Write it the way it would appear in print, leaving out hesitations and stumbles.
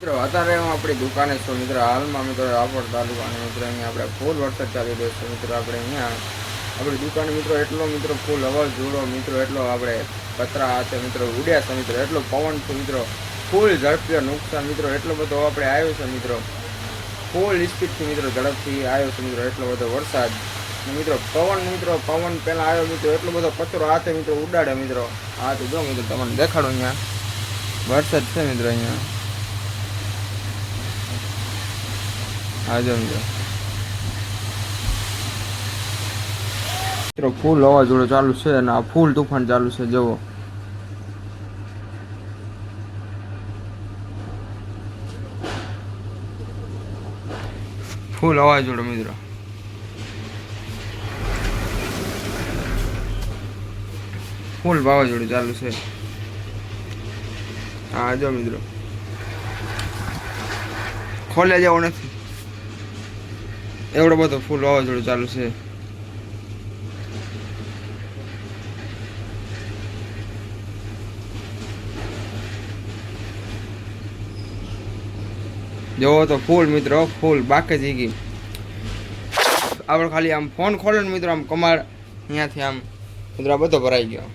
મિત્રો અત્યારે હું આપણી દુકાને છું મિત્રો. હાલમાં મિત્રો રાપર તાલુકાના મિત્રો અહીંયા આપણે ફૂલ વરસાદ ચાલી રહ્યો છે મિત્રો. આપણે અહીંયા આપણી દુકાને મિત્રો એટલો મિત્રો ફૂલ અવર જોડો મિત્રો એટલો આપણે પતરા હાથે મિત્રો ઉડ્યા છે મિત્રો. એટલો પવન છે મિત્રો, ફૂલ ઝડપી નુકસાન મિત્રો એટલો બધો આપણે આવ્યો છે મિત્રો. ફૂલ સ્પીડથી મિત્રો ઝડપથી આવ્યો છે મિત્રો એટલો બધો વરસાદ મિત્રો. પવન પહેલાં આવ્યો મિત્રો એટલો બધો પતરો હાથે મિત્રો ઉડાડે મિત્રો. હા તો જો મિત્રો તમને દેખાડો અહીંયા વરસાદ છે મિત્રો. અહીંયા હા જો મિત્રો ફૂલ વાવાઝોડું ચાલુ છે અને આ ફૂલ તુફાન ચાલુ છે. જુઓ ફૂલ વાવાઝોડું મિત્રો. ફૂલ વાવાઝોડું ચાલુ છે. હા જો મિત્રો ખોલે જવો નથી એવડો બધો ફૂલ વાવાઝોડું ચાલુ છે. જોવો તો ફૂલ મિત્રો, ફૂલ બાકી જઈ ગઈ. આપણે ખાલી આમ ફોન ખોલે ને મિત્રો આમ કમાડ અહીંયાથી આમ મિત્રો બધો ભરાઈ ગયો.